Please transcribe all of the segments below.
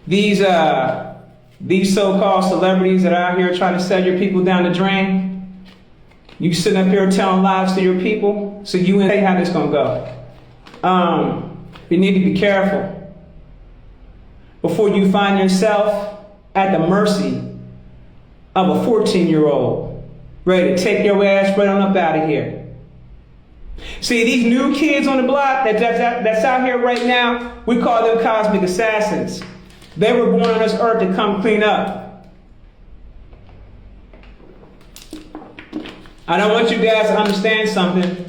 these so-called celebrities that are out here trying to sell your people down the drain. You sitting up here telling lies to your people, so you ain't how this gonna go. You need to be careful before you find yourself at the mercy of a 14-year-old ready to take your ass right on up out of here. See, these new kids on the block that's out here right now, we call them cosmic assassins. They were born on this earth to come clean up. I don't want you guys to understand something.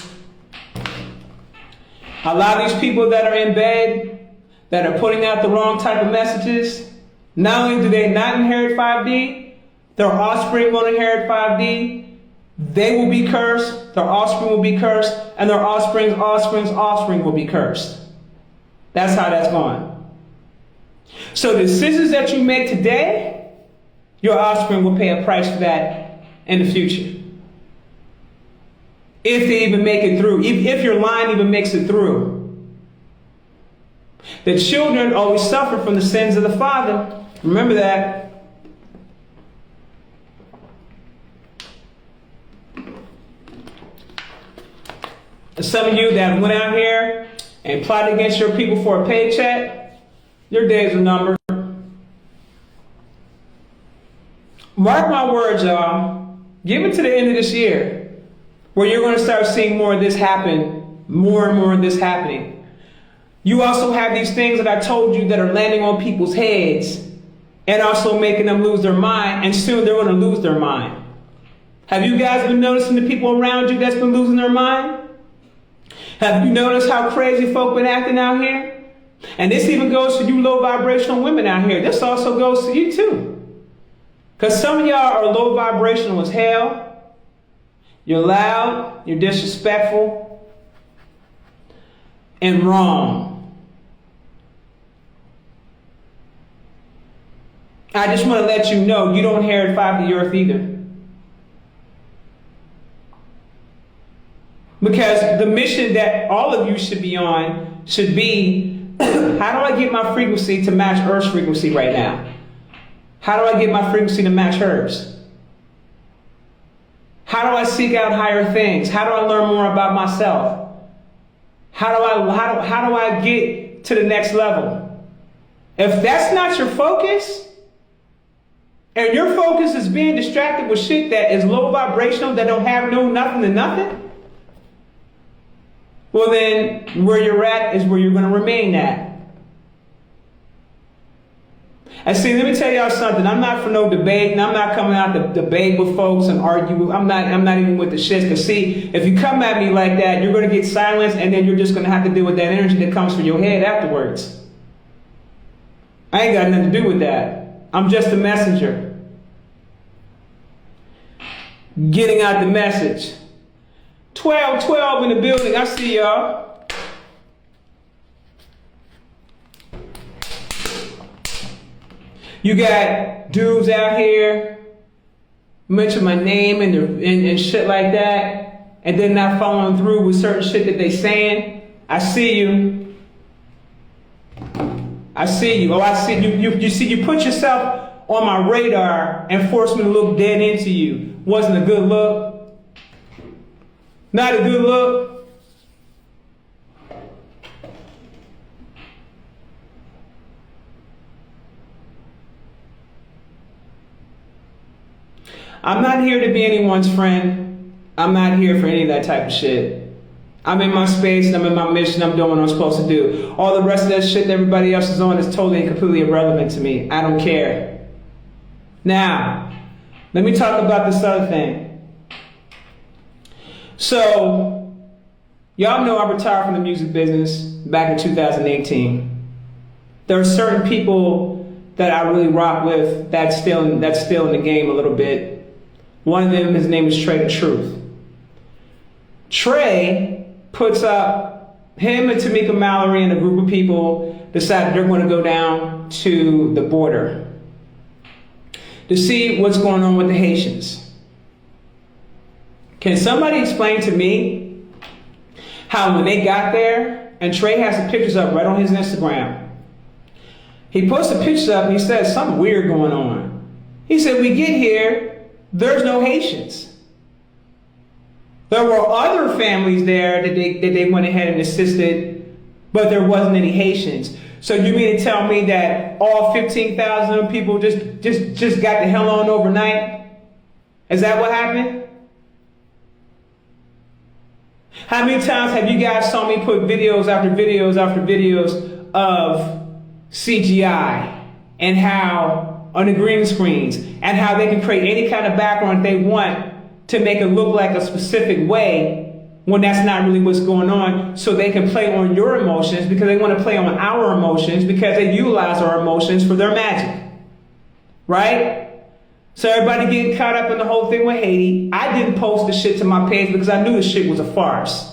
A lot of these people that are in bed, that are putting out the wrong type of messages, not only do they not inherit 5D, their offspring won't inherit 5D. They will be cursed, their offspring will be cursed, and their offspring's offspring will be cursed. That's how that's going. So the decisions that you make today, your offspring will pay a price for that in the future. If they even make it through, if your line even makes it through. The children always suffer from the sins of the father. Remember that. Some of you that went out here and plotted against your people for a paycheck, your days are numbered. Mark my words, y'all. Give it to the end of this year where you're going to start seeing more of this happen, more and more of this happening. You also have these things that I told you that are landing on people's heads and also making them lose their mind, and soon they're going to lose their mind. Have you guys been noticing the people around you that's been losing their mind? Have you noticed how crazy folk been acting out here? And this even goes for you low vibrational women out here. This also goes to you too. Because some of y'all are low vibrational as hell. You're loud, you're disrespectful, and wrong. I just want to let you know you don't inherit 5 of the earth either. Because the mission that all of you should be on should be, how do I get my frequency to match Earth's frequency right now? How do I get my frequency to match hers? How do I seek out higher things? How do I learn more about myself? How do I get to the next level? If that's not your focus, and your focus is being distracted with shit that is low vibrational, that don't have no nothing to nothing, well then, where you're at is where you're going to remain at. And see, let me tell y'all something. I'm not for no debate, and I'm not coming out to debate with folks and argue. I'm not even with the shit. Because see, if you come at me like that, you're going to get silenced, and then you're just going to have to deal with that energy that comes from your head afterwards. I ain't got nothing to do with that. I'm just a messenger. Getting out the message. 12 in the building. I see y'all. You got dudes out here mention my name and shit like that, and then not following through with certain shit that they saying. I see you. I see you. Oh, I see you. You see, you put yourself on my radar and forced me to look dead into you. Wasn't a good look. Not a good look. I'm not here to be anyone's friend. I'm not here for any of that type of shit. I'm in my space, and I'm in my mission, I'm doing what I'm supposed to do. All the rest of that shit that everybody else is on is totally and completely irrelevant to me. I don't care. Now, let me talk about this other thing. So, y'all know I retired from the music business back in 2018. There are certain people that I really rock with that's still in the game a little bit. One of them, his name is Pt.2. Trey puts up, him and Tamika Mallory and a group of people decided they're going to go down to the border to see what's going on with the Haitians. Can somebody explain to me how when they got there, and Trey has the pictures up right on his Instagram, He posted pictures up and he said something weird going on. He said, we get here, there's no Haitians. There were other families there that they went ahead and assisted, but there wasn't any Haitians. So you mean to tell me that all 15,000 people just got the hell on overnight? Is that what happened? How many times have you guys saw me put videos after videos after videos of CGI and how on the green screens and how they can create any kind of background they want to make it look like a specific way when that's not really what's going on, so they can play on your emotions because they want to play on our emotions because they utilize our emotions for their magic, right? So everybody getting caught up in the whole thing with Haiti. I didn't post the shit to my page because I knew the shit was a farce.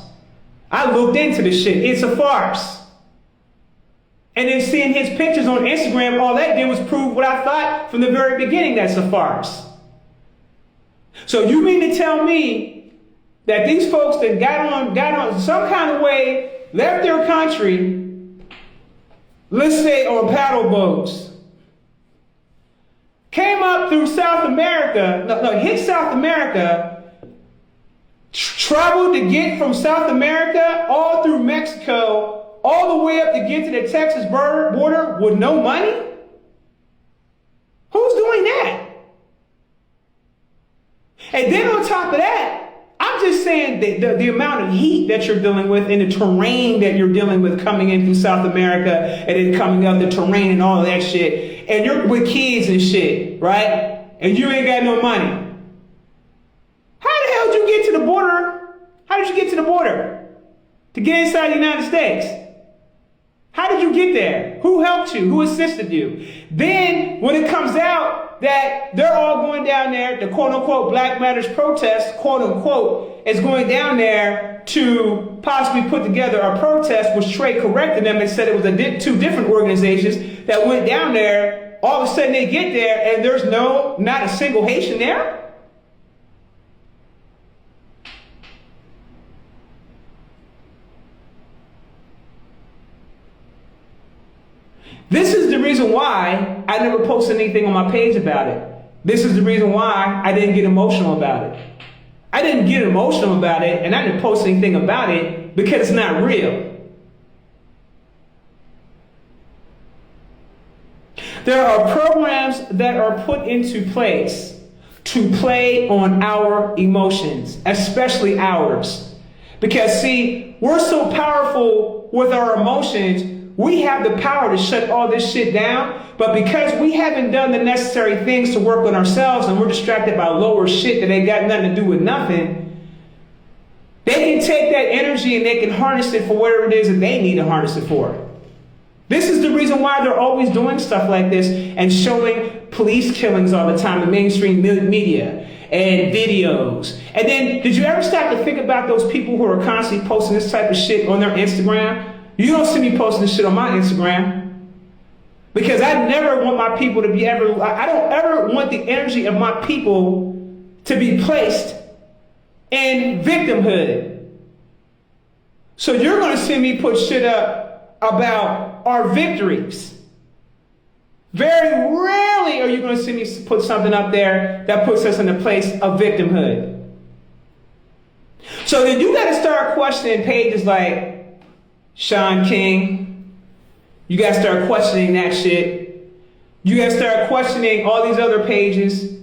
I looked into the shit. It's a farce. And then seeing his pictures on Instagram, all that did was prove what I thought from the very beginning, that's a farce. So you mean to tell me that these folks that got on some kind of way, left their country, let's say on paddle boats, came up through South America, hit South America, traveled to get from South America all through Mexico, all the way up to get to the Texas border with no money? Who's doing that? And then on top of that, I'm just saying that the amount of heat that you're dealing with and the terrain that you're dealing with coming in through South America and then coming up the terrain and all of that shit. And you're with kids and shit, right? And you ain't got no money. How the hell did you get to the border? How did you get to the border? To get inside the United States? How did you get there? Who helped you? Who assisted you? Then when it comes out that they're all going down there, the quote unquote Black Matters protest, quote unquote, is going down there to possibly put together a protest, which Trey corrected them and said it was two different organizations that went down there. All of a sudden they get there and there's not a single Haitian there. This is the reason why I never posted anything on my page about it. This is the reason why I didn't get emotional about it. I didn't get emotional about it and I didn't post anything about it because it's not real. There are programs that are put into place to play on our emotions, especially ours. Because see, we're so powerful with our emotions, we have the power to shut all this shit down, but because we haven't done the necessary things to work on ourselves and we're distracted by lower shit that ain't got nothing to do with nothing, they can take that energy and they can harness it for whatever it is that they need to harness it for. This is the reason why they're always doing stuff like this and showing police killings all the time in mainstream media and videos. And then, did you ever stop to think about those people who are constantly posting this type of shit on their Instagram? You don't see me posting this shit on my Instagram because I never want my people to be I don't ever want the energy of my people to be placed in victimhood. So you're going to see me put shit up about our victories. Very rarely are you going to see me put something up there that puts us in a place of victimhood. So then you got to start questioning pages like Sean King. You got to start questioning that shit. You got to start questioning all these other pages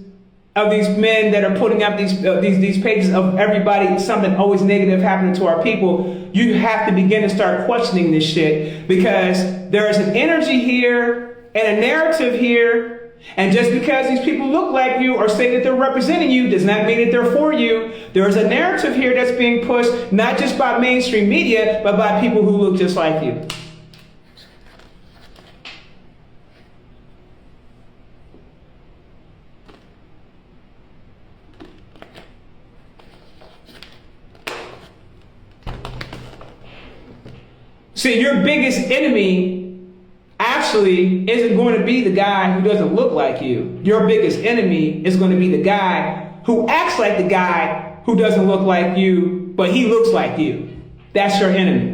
of these men that are putting up these pages of everybody, something always negative happening to our people. You have to begin to start questioning this shit because there is an energy here and a narrative here. And just because these people look like you or say that they're representing you does not mean that they're for you. There's a narrative here that's being pushed, not just by mainstream media, but by people who look just like you. See, your biggest enemy actually isn't going to be the guy who doesn't look like you. Your biggest enemy is going to be the guy who acts like the guy who doesn't look like you, but he looks like you. That's your enemy.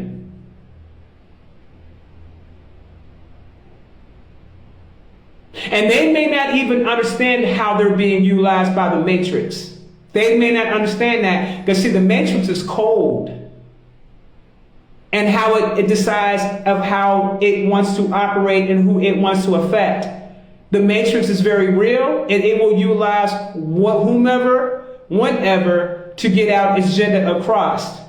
And they may not even understand how they're being utilized by the matrix. They may not understand that because, see, the matrix is cold. And how it decides of how it wants to operate and who it wants to affect. The matrix is very real, and it will utilize whomever, whenever, to get out its agenda across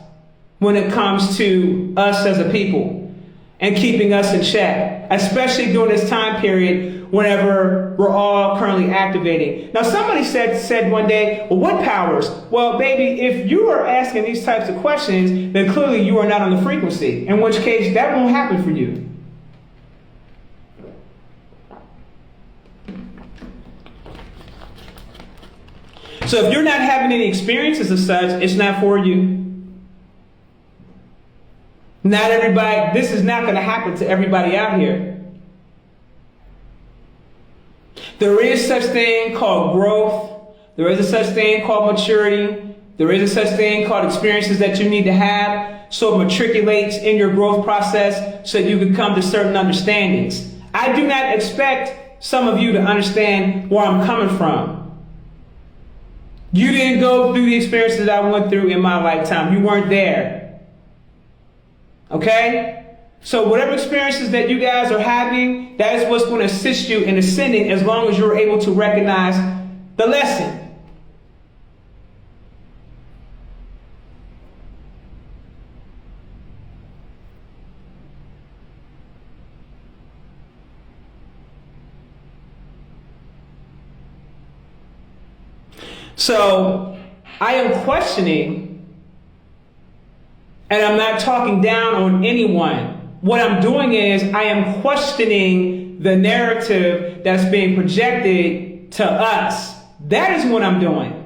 when it comes to us as a people and keeping us in check, especially during this time period whenever we're all currently activating. Now, somebody said one day, well, what powers? Well, baby, if you are asking these types of questions, then clearly you are not on the frequency, in which case that won't happen for you. So if you're not having any experiences as such, it's not for you. Not everybody, this is not going to happen to everybody out here. There is such thing called growth. There is a such thing called maturity. There is a such thing called experiences that you need to have so it matriculates in your growth process so you can come to certain understandings. I do not expect some of you to understand where I'm coming from. You didn't go through the experiences that I went through in my lifetime. You weren't there. Okay? So whatever experiences that you guys are having, that is what's going to assist you in ascending as long as you're able to recognize the lesson. So I am questioning, and I'm not talking down on anyone. What I'm doing is I am questioning the narrative that's being projected to us. That is what I'm doing.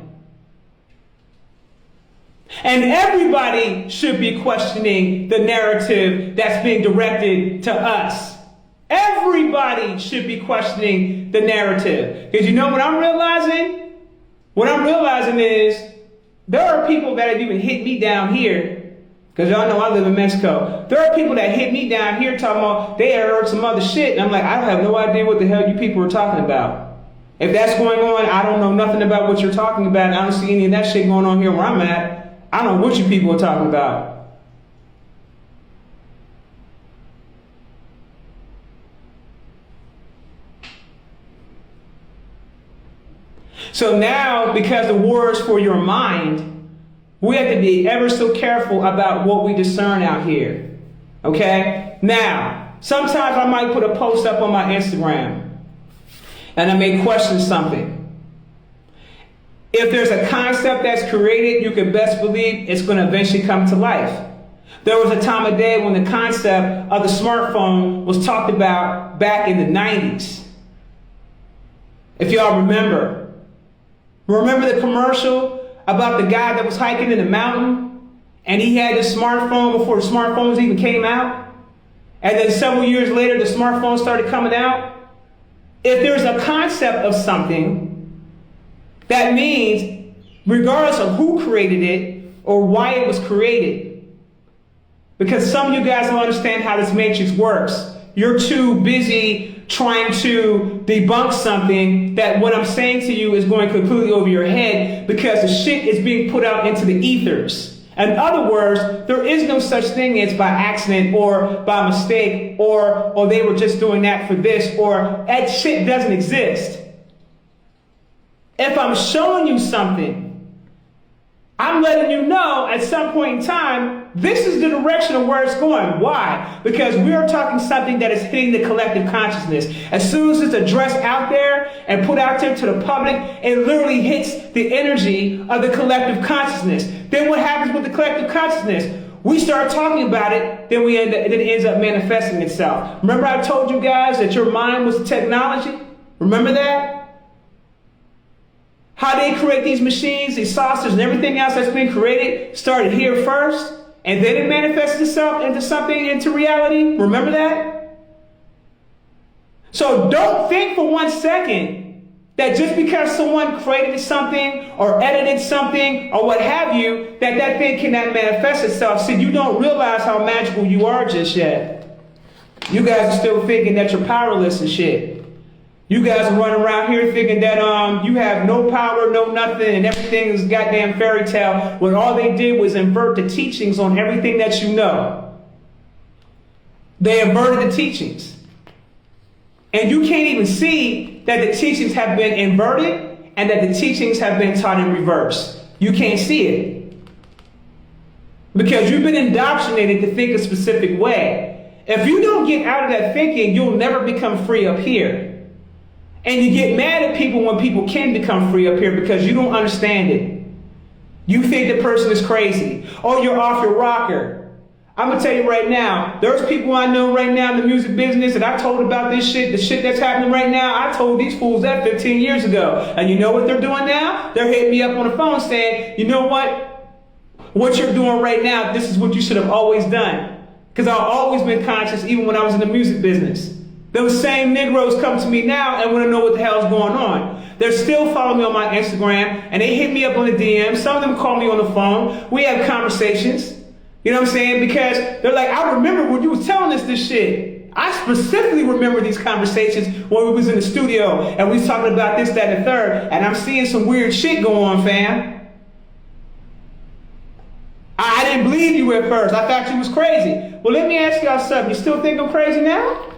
And everybody should be questioning the narrative that's being directed to us. Everybody should be questioning the narrative. Because you know what I'm realizing? What I'm realizing is there are people that have even hit me down here. Because y'all know I live in Mexico. There are people that hit me down here talking about they heard some other shit. And I'm like, I have no idea what the hell you people are talking about. If that's going on, I don't know nothing about what you're talking about. I don't see any of that shit going on here where I'm at. I don't know what you people are talking about. So now, because the war is for your mind, we have to be ever so careful about what we discern out here. Okay? Now, sometimes I might put a post up on my Instagram and I may question something. If there's a concept that's created, you can best believe it's going to eventually come to life. There was a time of day when the concept of the smartphone was talked about back in the 90s. If y'all remember the commercial about the guy that was hiking in the mountain and he had the smartphone before the smartphones even came out? And then several years later, the smartphones started coming out? If there's a concept of something, that means regardless of who created it or why it was created, because some of you guys don't understand how this matrix works. You're too busy trying to debunk something that what I'm saying to you is going completely over your head because the shit is being put out into the ethers. In other words, there is no such thing as by accident or by mistake or they were just doing that for this or that shit doesn't exist. If I'm showing you something, I'm letting you know at some point in time, this is the direction of where it's going. Why? Because we are talking something that is hitting the collective consciousness. As soon as it's addressed out there and put out there to the public, it literally hits the energy of the collective consciousness. Then what happens with the collective consciousness? We start talking about it, then it ends up manifesting itself. Remember I told you guys that your mind was the technology? Remember that? How they create these machines, these saucers, and everything else that's been created started here first, and then it manifested itself into something, into reality. Remember that? So don't think for 1 second that just because someone created something or edited something or what have you, that thing cannot manifest itself. See, you don't realize how magical you are just yet. You guys are still thinking that you're powerless and shit. You guys are running around here thinking that you have no power, no nothing, and everything is goddamn fairy tale, when all they did was invert the teachings on everything that you know. They inverted the teachings. And you can't even see that the teachings have been inverted and that the teachings have been taught in reverse. You can't see it. Because you've been indoctrinated to think a specific way. If you don't get out of that thinking, you'll never become free up here. And you get mad at people when people can become free up here because you don't understand it. You think the person is crazy. Oh, you're off your rocker. I'm going to tell you right now, there's people I know right now in the music business that I told about this shit, the shit that's happening right now. I told these fools that 15 years ago. And you know what they're doing now? They're hitting me up on the phone saying, you know what? What you're doing right now, this is what you should have always done. Because I've always been conscious even when I was in the music business. Those same Negroes come to me now and want to know what the hell's going on. They're still following me on my Instagram and they hit me up on the DM. Some of them call me on the phone. We have conversations. You know what I'm saying? Because they're like, I remember when you was telling us this shit. I specifically remember these conversations when we was in the studio and we was talking about this, that, and the third. And I'm seeing some weird shit go on, fam. I didn't believe you at first. I thought you was crazy. Well, let me ask y'all something. You still think I'm crazy now?